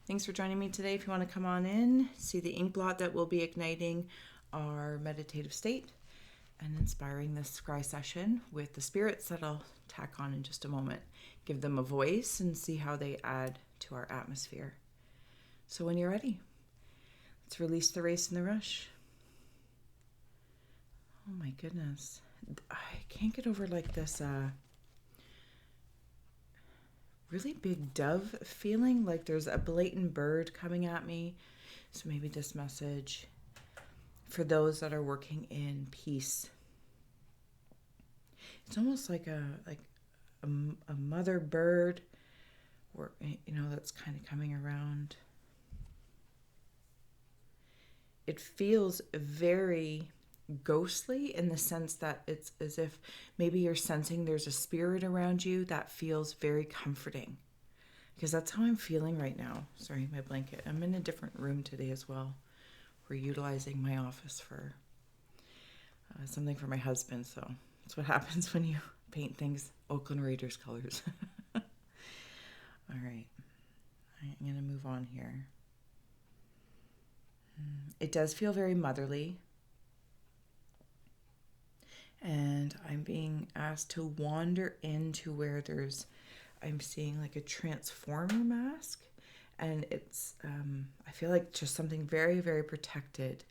Thanks for joining me today. If you want to come on in, see the Inkblot that will be igniting our meditative state and inspiring this scry session with the spirits that I'll tack on in just a moment. Give them a voice and see how they add to our atmosphere. So when you're ready, let's release the race and the rush. Oh my goodness. I can't get over like this really big dove feeling, like there's a blatant bird coming at me. So maybe this message for those that are working in peace. It's almost like a mother bird, or that's kind of coming around. It feels very ghostly in the sense that it's as if maybe you're sensing there's a spirit around you that feels very comforting, because that's how I'm feeling right now. Sorry, my blanket. I'm in a different room today as well. We're utilizing my office for something for my husband, so that's what happens when you paint things Oakland Raiders colors. All right, I'm going to move on here. It does feel very motherly, and I'm being asked to wander into where I'm seeing like a transformer mask, and it's, I feel like just something very, very protected.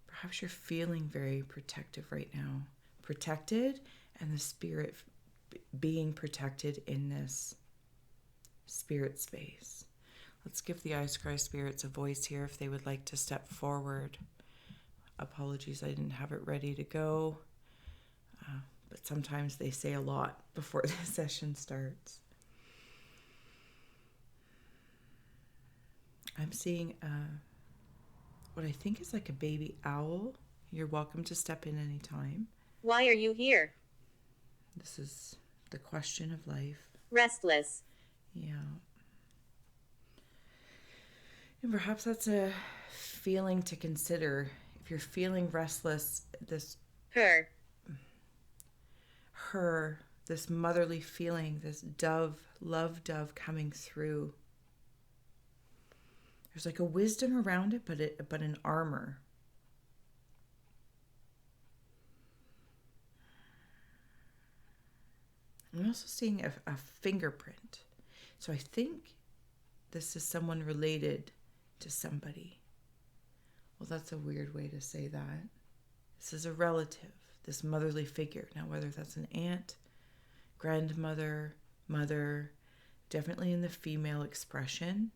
Perhaps you're feeling very protective right now. Protected, and the spirit being protected in this spirit space. Let's give the Ice Cry spirits a voice here if they would like to step forward. Apologies, I didn't have it ready to go. But sometimes they say a lot before the session starts. I'm seeing what I think is like a baby owl. You're welcome to step in anytime. Why are you here? This is the question of life. Restless. Yeah. And perhaps that's a feeling to consider. If you're feeling restless, Her. this motherly feeling, this love dove coming through. There's like a wisdom around it, but an armor. I'm also seeing a fingerprint. So I think this is someone related to somebody. Well, that's a weird way to say that. This is a relative, this motherly figure. Now, whether that's an aunt, grandmother, mother, definitely in the female expression.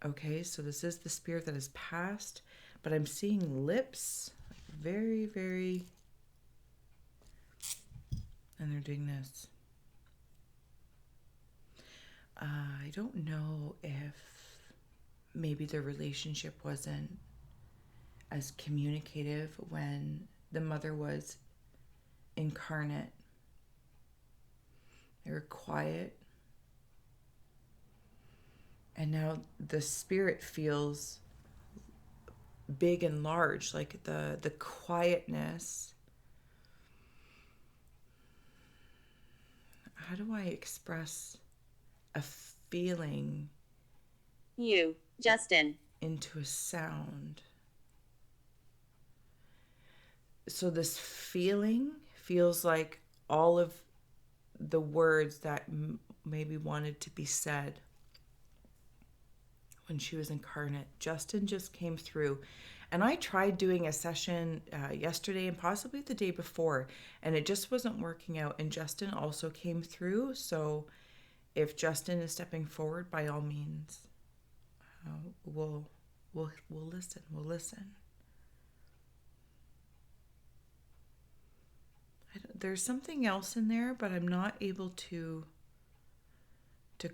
Okay, so this is the spirit that has passed, but I'm seeing lips, very, very, and they're doing this. I don't know if maybe the relationship wasn't as communicative when the mother was incarnate. They were quiet. And now the spirit feels big and large, like the quietness. How do I express a feeling You. Justin. into a sound? So this feeling feels like all of the words that maybe wanted to be said when she was incarnate. Justin just came through. And I tried doing a session yesterday and possibly the day before, and it just wasn't working out. And Justin also came through. So if Justin is stepping forward, by all means, we'll listen. We'll listen. There's something else in there, but I'm not able to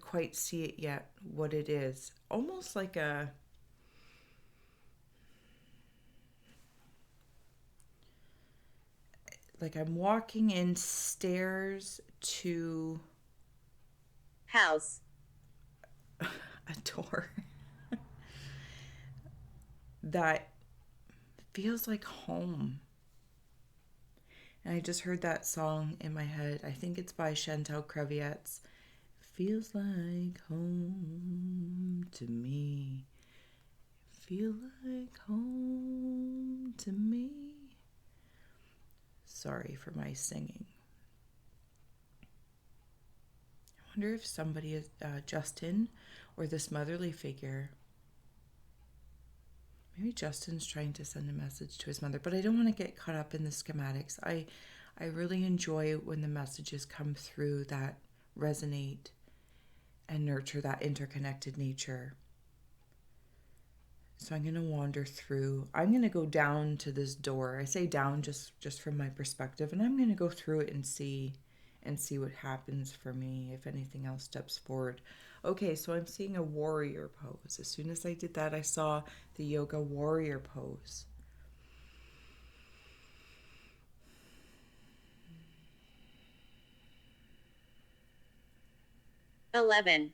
quite see it yet. What it is, almost like I'm walking in stairs to House. a door that feels like home. And I just heard that song in my head. I think it's by Chantal Crevietz. Feels like home to me. Feel like home to me. Sorry for my singing. I wonder if somebody is Justin or this motherly figure. Maybe Justin's trying to send a message to his mother, but I don't want to get caught up in the schematics. I really enjoy when the messages come through that resonate and nurture that interconnected nature. So I'm going to wander through. I'm going to go down to this door. I say down just from my perspective, and I'm going to go through it and see what happens for me, if anything else steps forward. Okay, so I'm seeing a warrior pose. As soon as I did that, I saw the yoga warrior pose. $11.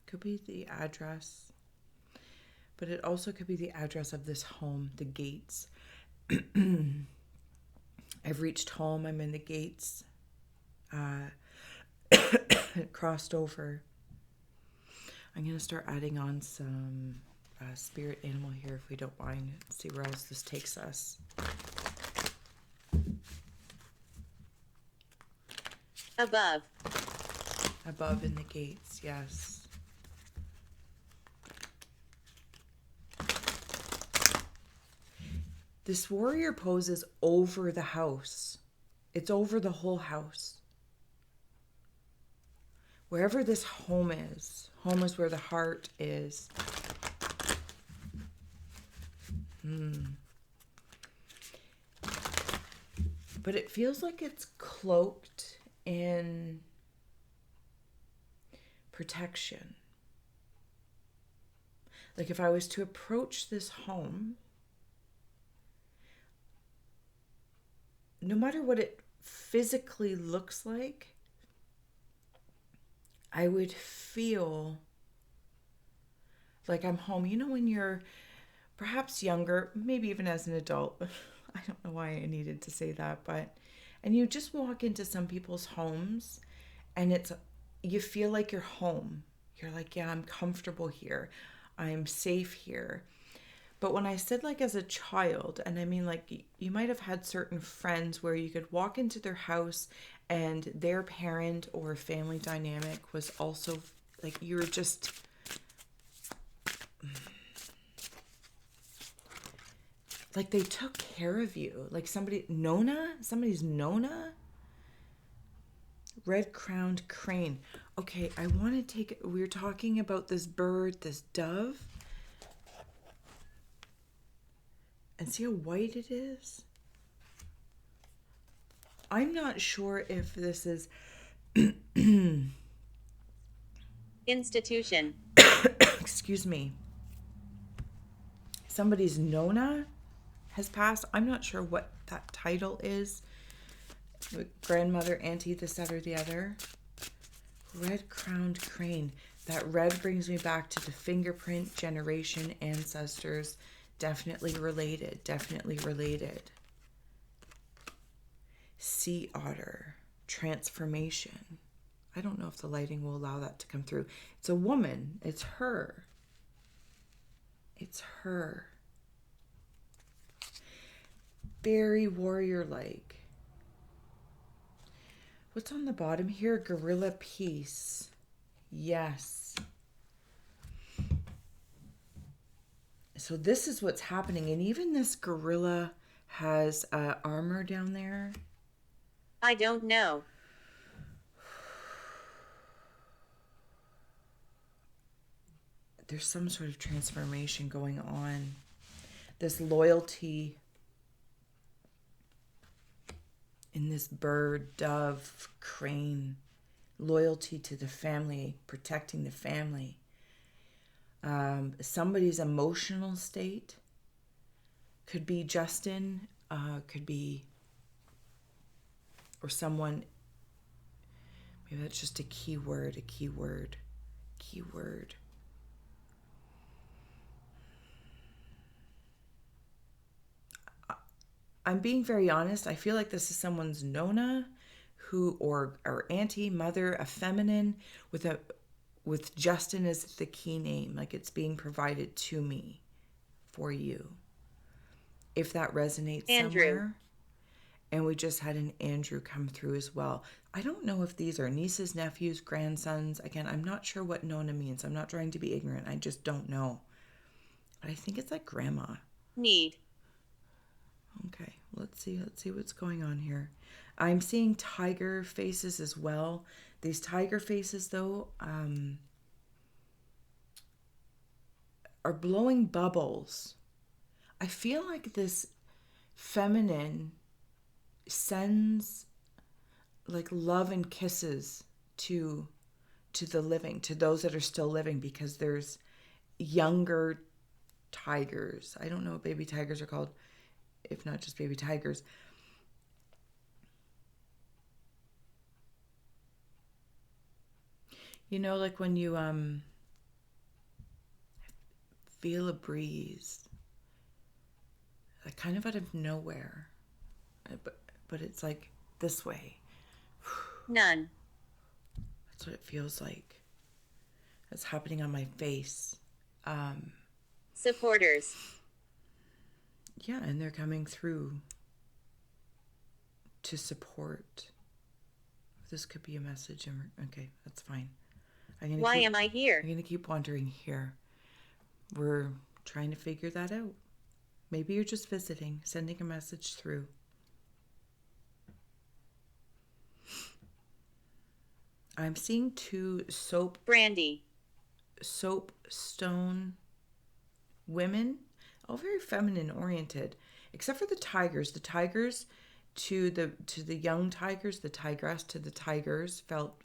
Could be the address, but it also could be the address of this home, the gates. I've reached home. I'm in the gates. Crossed over. I'm going to start adding on some spirit animal here if we don't mind. Let's see where else this takes us. Above. Above in the gates, yes. This warrior pose is over the house. It's over the whole house. Wherever this home is where the heart is. But it feels like it's cloaked in protection. Like if I was to approach this home, no matter what it physically looks like, I would feel like I'm home. You know, when you're perhaps younger, maybe even as an adult, I don't know why I needed to say that, and you just walk into some people's homes and you feel like you're home. You're like, yeah, I'm comfortable here. I'm safe here. But when I said like as a child, and I mean like you might have had certain friends where you could walk into their house and their parent or family dynamic was also like you were just like they took care of you. Like somebody's Nona. Red-crowned crane. Okay, I want to take it. We're talking about this bird, this dove. And see how white it is? I'm not sure if this is... Institution. Excuse me. Somebody's Nona has passed. I'm not sure what that title is. Grandmother, auntie, this, that, or the other. Red-crowned crane. That red brings me back to the fingerprint generation ancestors. Definitely related. Definitely related. Sea otter. Transformation. I don't know if the lighting will allow that to come through. It's a woman. It's her. It's her. Very warrior-like. What's on the bottom here? Gorilla piece. Yes. So this is what's happening. And even this gorilla has armor down there. I don't know. There's some sort of transformation going on. This loyalty in this bird, dove, crane. Loyalty to the family, protecting the family. Somebody's emotional state. Could be Justin, could be, or someone, maybe that's just a keyword. I'm being very honest. I feel like this is someone's Nona who, or auntie, mother, a feminine with Justin as the key name, like it's being provided to me for you. If that resonates Andrew. somewhere. And we just had an Andrew come through as well. I don't know if these are nieces, nephews, grandsons. Again, I'm not sure what Nona means. I'm not trying to be ignorant. I just don't know. But I think it's like grandma. Need. Okay, let's see what's going on here. I'm seeing tiger faces as well. These tiger faces, though, are blowing bubbles. I feel like this feminine sends like love and kisses to the living, to those that are still living, because there's younger tigers. I don't know what baby tigers are called, if not just baby tigers. You know, like when you feel a breeze, like kind of out of nowhere, but it's like this way. None. That's what it feels like. It's happening on my face. Supporters. Yeah, and they're coming through to support. This could be a message. Okay, that's fine. Why am I here? I'm going to keep wandering here. We're trying to figure that out. Maybe you're just visiting, sending a message through. I'm seeing two soapstone women, all very feminine oriented, except for the tigers. The tigers to the young tigers, the tigress to the tigers felt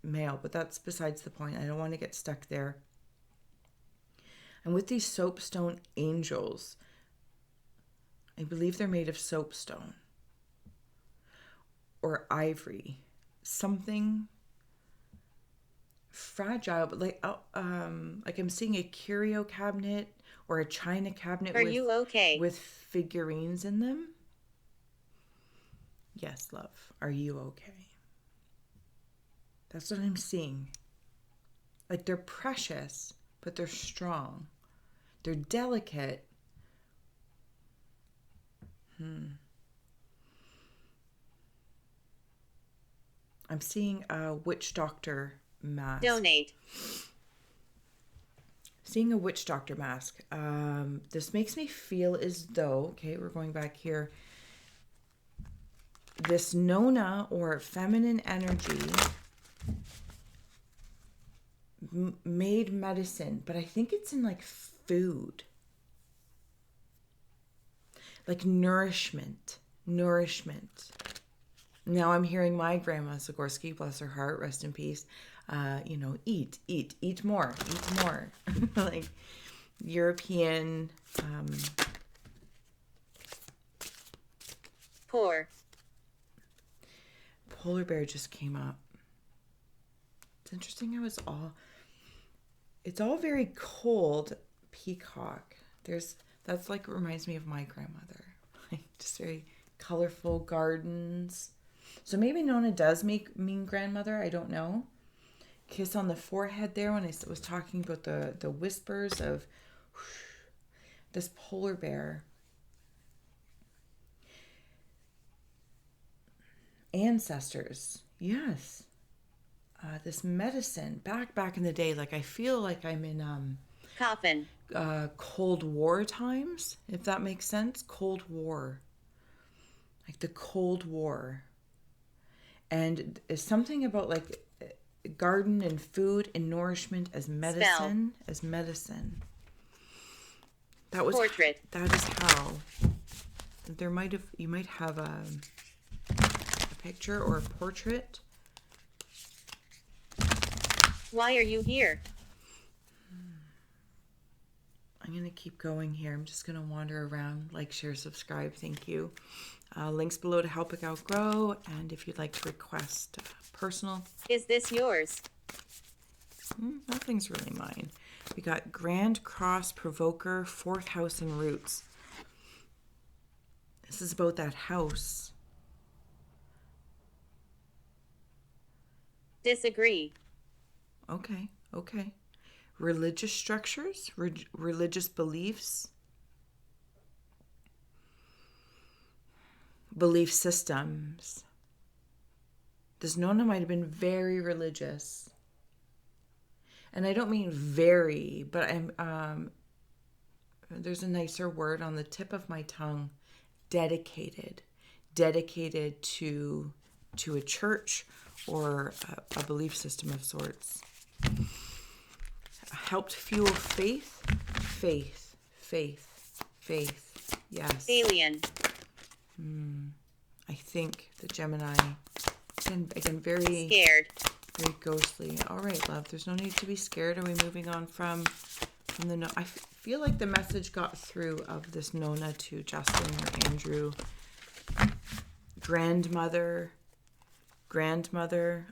male, but that's besides the point. I don't want to get stuck there. And with these soapstone angels, I believe they're made of soapstone or ivory, something fragile, but like I'm seeing a curio cabinet or a china cabinet. Are you okay? With figurines in them. Yes, love. Are you okay? That's what I'm seeing. Like they're precious, but they're strong. They're delicate. I'm seeing a witch doctor mask. Donate. Seeing a witch doctor mask. This makes me feel as though, okay, we're going back here. This Nona or feminine energy made medicine, but I think it's in like food. Like nourishment. Now I'm hearing my grandma Zagorski, bless her heart, rest in peace. Eat more. Like European. Poor. Polar bear just came up. It's interesting how it's all very cold. Peacock. That's like reminds me of my grandmother. Like just very colorful gardens. So maybe Nona does mean grandmother. I don't know. Kiss on the forehead there when I was talking about the whispers of this polar bear. Ancestors. Yes. This medicine. Back in the day, like I feel like I'm in Coffin. Cold War times, if that makes sense. Cold War. Like the Cold War. And it's something about like garden and food and nourishment as medicine. Spell. As medicine. That was Portrait. That is how. You might have a picture or a portrait. Why are you here? I'm going to keep going here. I'm just going to wander around. Like, share, subscribe. Thank you. Links below to help a gal grow. And if you'd like to request personal. Is this yours? Nothing's really mine. We got Grand Cross Provoker, 4th House and Roots. This is about that house. Disagree. Okay, okay. Religious structures, religious beliefs, belief systems. This Nona might have been very religious. And I don't mean very, but there's a nicer word on the tip of my tongue. Dedicated. Dedicated to a church or a belief system of sorts. Helped fuel faith. Yes. Alien. I think the Gemini, again, very Scared. very ghostly. All right, love. There's no need to be scared. Are we moving on from the no? I feel like the message got through of this Nona to Justin or Andrew. Grandmother,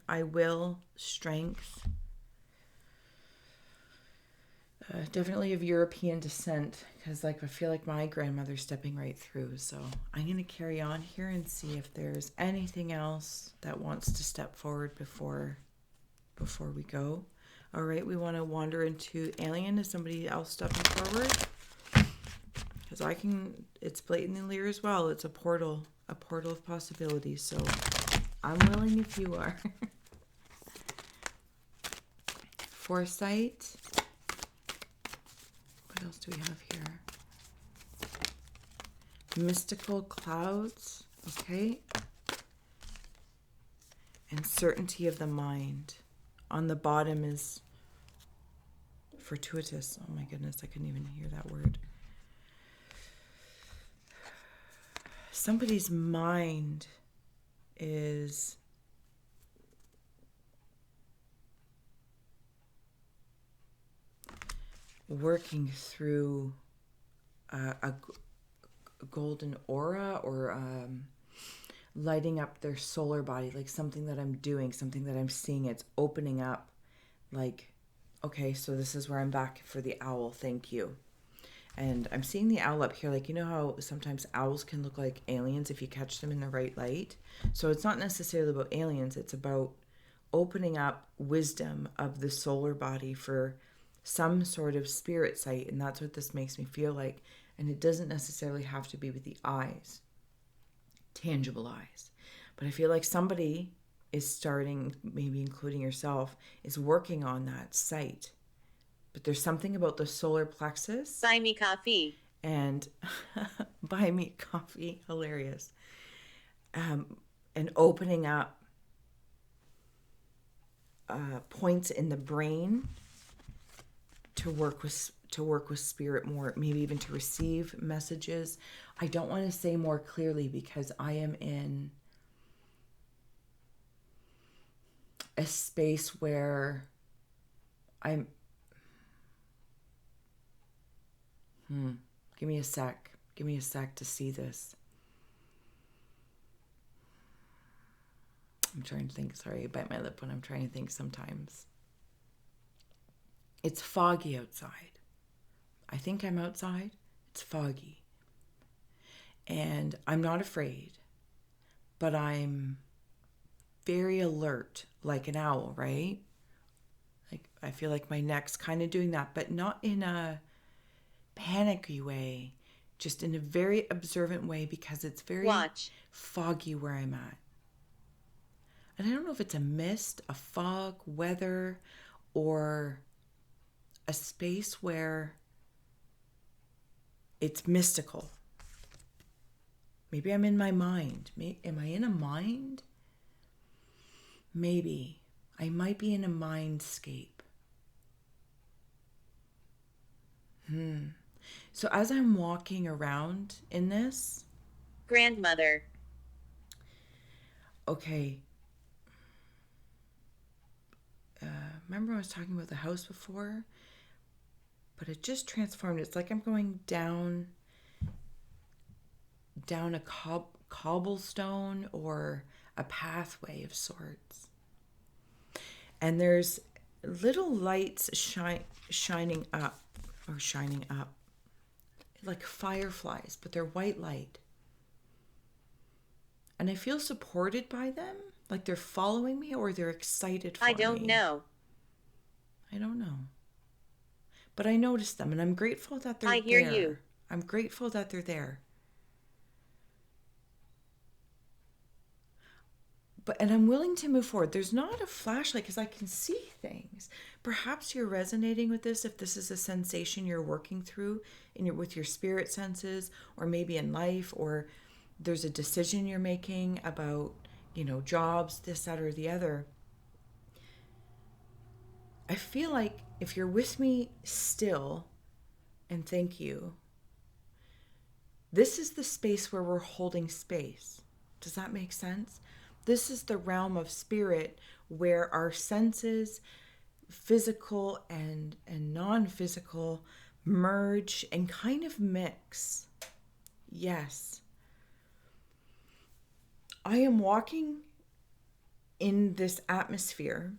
I will, strength. Definitely of European descent, because I feel like my grandmother's stepping right through. So I'm going to carry on here and see if there's anything else that wants to step forward before we go. All right, we want to wander into alien. Is somebody else stepping forward? Because it's blatantly clear as well. It's a portal of possibilities. So I'm willing if you are. Foresight. What else do we have here? Mystical clouds. Okay. And certainty of the mind. On the bottom is fortuitous. Oh my goodness, I couldn't even hear that word. Somebody's mind is working through a golden aura or lighting up their solar body, like something that I'm doing, something that I'm seeing. It's opening up, like, okay, so this is where I'm back for the owl. Thank you. And I'm seeing the owl up here. Like, you know how sometimes owls can look like aliens if you catch them in the right light? So it's not necessarily about aliens. It's about opening up wisdom of the solar body for some sort of spirit sight. And that's what this makes me feel like. And it doesn't necessarily have to be with the eyes, tangible eyes. But I feel like somebody is starting, maybe including yourself, is working on that sight. But there's something about the solar plexus. Buy me coffee. And buy me coffee. Hilarious. And opening up points in the brain to work with spirit more, maybe even to receive messages. I don't want to say more clearly because I am in a space where I'm Give me a sec to see this. I'm trying to think. Sorry, I bite my lip when I'm trying to think sometimes. It's foggy outside. I think I'm outside. It's foggy. And I'm not afraid, but I'm very alert, like an owl, right? Like, I feel like my neck's kind of doing that, but not in a panicky way, just in a very observant way because it's very foggy where I'm at. And I don't know if it's a mist, a fog, weather, or a space where it's mystical. Maybe I'm in my mind. Am I in a mind? Maybe. I might be in a mindscape. So as I'm walking around in this... Grandmother. Okay. Remember I was talking about the house before? But it just transformed. It's like I'm going down a cobblestone or a pathway of sorts. And there's little lights shining up, like fireflies, but they're white light. And I feel supported by them. Like they're following me or they're excited I for don't me. know. I don't know. But I notice them and I'm grateful that they're I hear you. there. I'm grateful that they're there. And I'm willing to move forward. There's not a flashlight because I can see things. Perhaps you're resonating with this if this is a sensation you're working through with your spirit senses, or maybe in life, or there's a decision you're making about, jobs, this, that, or the other. I feel like if you're with me still, and thank you, this is the space where we're holding space. Does that make sense? This is the realm of spirit where our senses, physical and non-physical, merge and kind of mix. Yes. I am walking in this atmosphere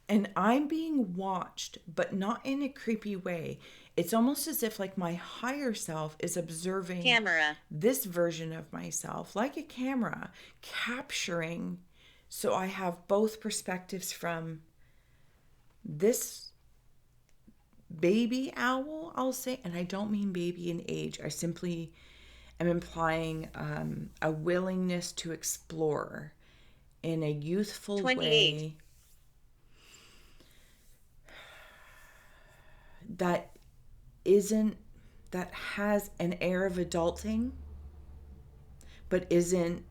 and I'm being watched, but not in a creepy way. It's almost as if like my higher self is observing Camera. this version of myself like a camera, capturing. So I have both perspectives from this baby owl, I'll say, and I don't mean baby in age. I simply am implying a willingness to explore in a youthful 28. way that isn't, that has an air of adulting, but isn't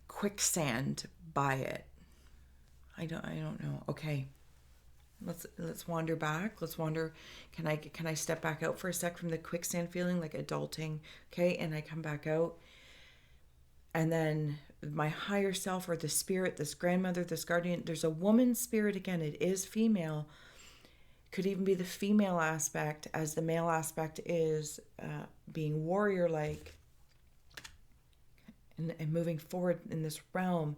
quicksand by it. I don't know. Okay. Let's wander back. Let's wander. Can I step back out for a sec from the quicksand feeling like adulting? Okay, and I come back out. And then my higher self or the spirit, this grandmother, this guardian, there's a woman spirit again. It is female. Could even be the female aspect, as the male aspect is being warrior like and moving forward in this realm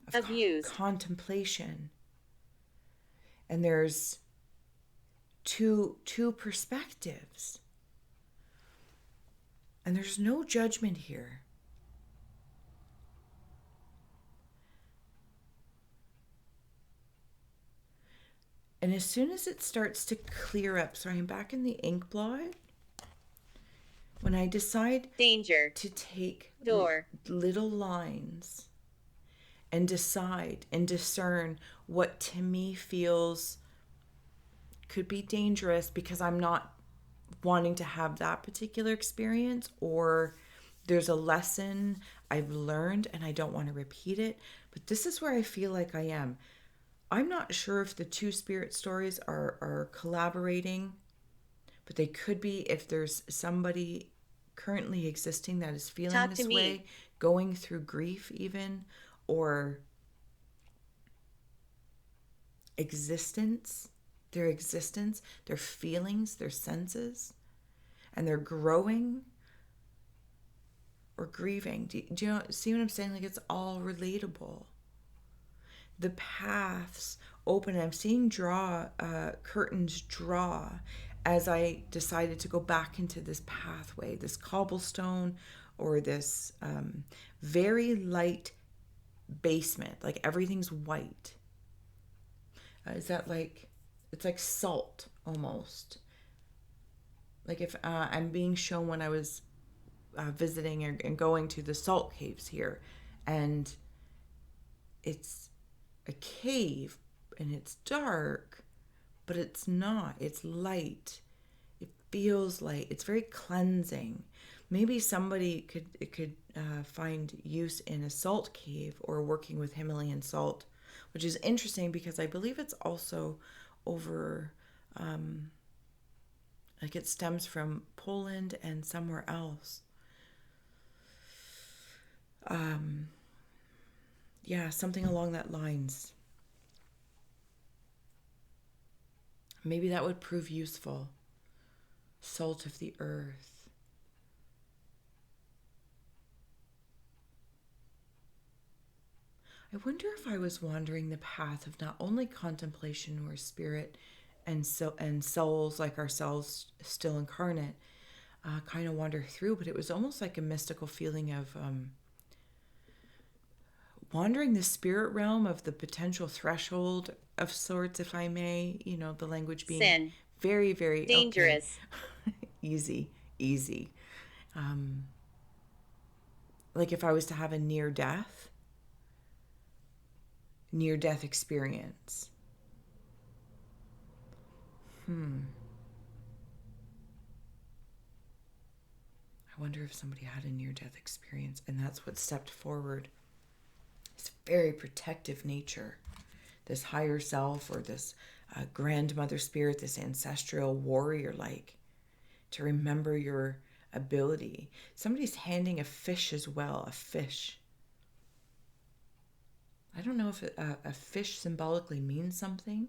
of Abused. contemplation. And there's two perspectives. And there's no judgment here. And as soon as it starts to clear up, so I'm back in the Inkblot. When I decide Danger. to take Door. little lines and decide and discern what to me feels could be dangerous because I'm not wanting to have that particular experience, or there's a lesson I've learned and I don't want to repeat it. But this is where I feel like I am. I'm not sure if the two spirit stories are collaborating, but they could be if there's somebody currently existing that is feeling Talk to this me. way, going through grief even, or existence, their feelings, their senses, and they're growing or grieving. Do you see what I'm saying? Like, it's all relatable. The paths open. I'm seeing curtains draw as I decided to go back into this pathway, this cobblestone or this very light basement. Like everything's white. Is that like, it's like salt almost. Like if I'm being shown when I was visiting and going to the salt caves here, and it's a cave and it's dark, but it's not. It's light. It feels light. It's very cleansing. Maybe somebody could find use in a salt cave or working with Himalayan salt, which is interesting because I believe it's also over, like it stems from Poland and somewhere else. Yeah, something along that lines. Maybe that would prove useful. Salt of the earth. I wonder if I was wandering the path of not only contemplation or spirit and souls like ourselves still incarnate kind of wander through. But it was almost like a mystical feeling of wandering the spirit realm, of the potential threshold of sorts, if I may. The language being Sin. very, very okay. Dangerous. Easy, easy. Like if I was to have a near death experience. I wonder if somebody had a near death experience and that's what stepped forward. This very protective nature, this higher self, or this grandmother spirit, this ancestral warrior, like to remember your ability. Somebody's handing a fish as well, a fish. I don't know if a fish symbolically means something,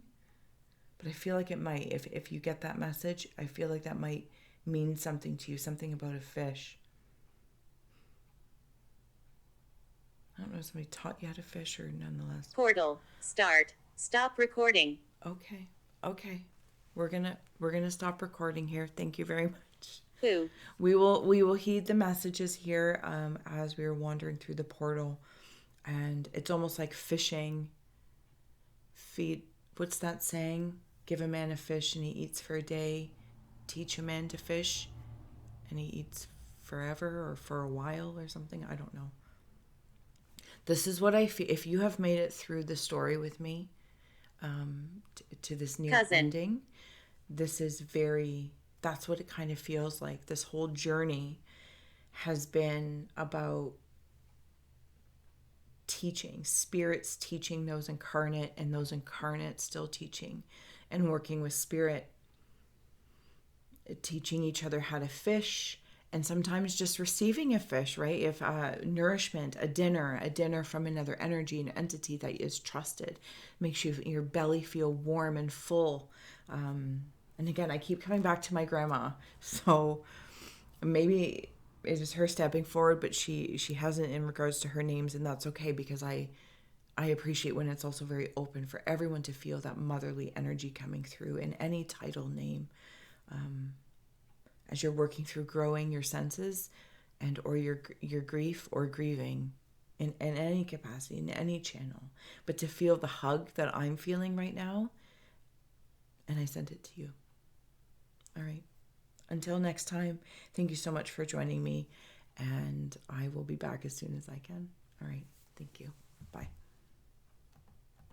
but I feel like it might. If you get that message, I feel like that might mean something to you, something about a fish. I don't know if somebody taught you how to fish or nonetheless. Portal. Start. Stop recording. Okay. Okay. We're gonna stop recording here. Thank you very much. Who? We will heed the messages here as we are wandering through the portal, and it's almost like fishing. Feed. What's that saying? Give a man a fish and he eats for a day. Teach a man to fish and he eats forever or for a while or something. I don't know. This is what I feel. If you have made it through the story with me to this near Cousin. ending, this is very, that's what it kind of feels like. This whole journey has been about teaching, spirits teaching those incarnate, and those incarnate still teaching and working with spirit, teaching each other how to fish, and sometimes just receiving a fish, right? If nourishment, a dinner from another energy, an entity that is trusted, makes your belly feel warm and full. And again, I keep coming back to my grandma, so maybe it is her stepping forward, but she hasn't in regards to her names, and that's okay, because I appreciate when it's also very open for everyone to feel that motherly energy coming through in any title name. As you're working through growing your senses and or your grief or grieving in any capacity, in any channel, but to feel the hug that I'm feeling right now, and I sent it to you. All right. Until next time, thank you so much for joining me, and I will be back as soon as I can. All right. Thank you.